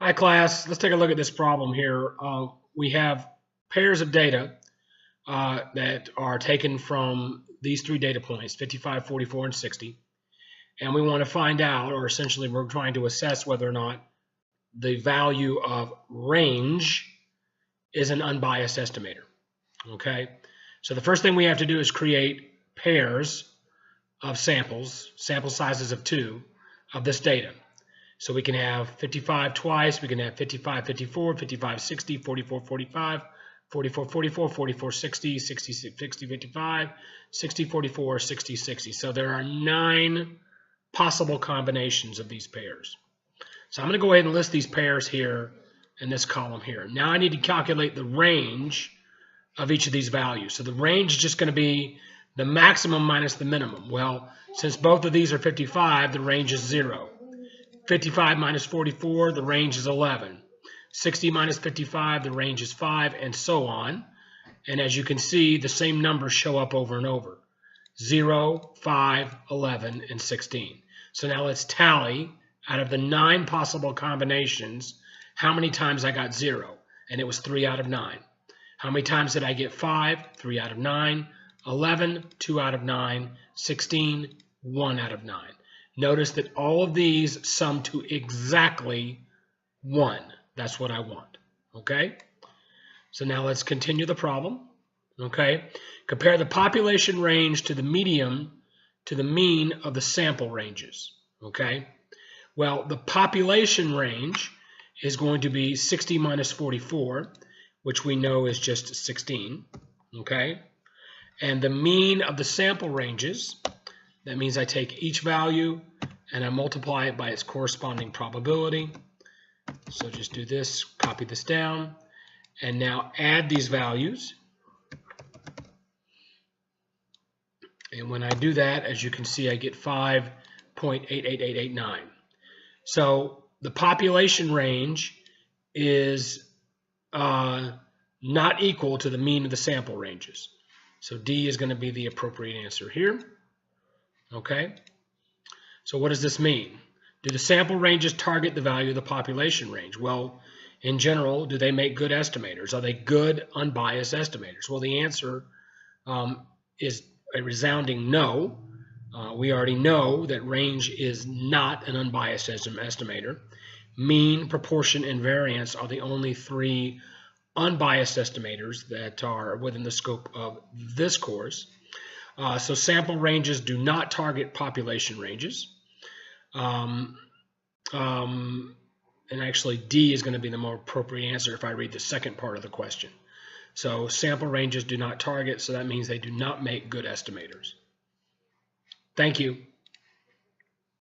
Hi class, let's take a look at this problem here. We have pairs of data that are taken from these three data points, 55, 44, and 60. And we want to find out, or essentially we're trying to assess whether or not the value of range is an unbiased estimator. Okay, so the first thing we have to do is create pairs of samples, sample sizes of 2 of this data. So we can have 55 twice, we can have 55, 54, 55, 60, 44, 45, 44, 44, 44, 60, 60, 60, 55, 60, 44, 60, 60. So there are 9 possible combinations of these pairs. So I'm going to go ahead and list these pairs here in this column here. Now I need to calculate the range of each of these values. So the range is just going to be the maximum minus the minimum. Well, since both of these are 55, the range is 0. 55 minus 44, the range is 11. 60 minus 55, the range is 5, and so on. And as you can see, the same numbers show up over and over. 0, 5, 11, and 16. So now let's tally out of the 9 possible combinations how many times I got 0. And it was 3 out of 9. How many times did I get 5? 3 out of 9. 11, 2 out of 9. 16, 1 out of 9. Notice that all of these sum to exactly 1. That's what I want. Okay? So now let's continue the problem. Okay? Compare the population range to the median to the mean of the sample ranges. Okay? Well, the population range is going to be 60 minus 44, which we know is just 16. Okay? And the mean of the sample ranges, that means I take each value and I multiply it by its corresponding probability. So just do this, copy this down, and now add these values. And when I do that, as you can see, I get 5.88889. So the population range is not equal to the mean of the sample ranges. So D is going to be the appropriate answer here. Okay, so what does this mean? Do the sample ranges target the value of the population range? Well, in general, do they make good estimators? Are they good, unbiased estimators? Well, the answer is a resounding no. We already know that range is not an unbiased estimator. Mean, proportion, and variance are the only 3 unbiased estimators that are within the scope of this course. So sample ranges do not target population ranges. And actually D is going to be the more appropriate answer if I read the second part of the question. So sample ranges do not target, so that means they do not make good estimators. Thank you.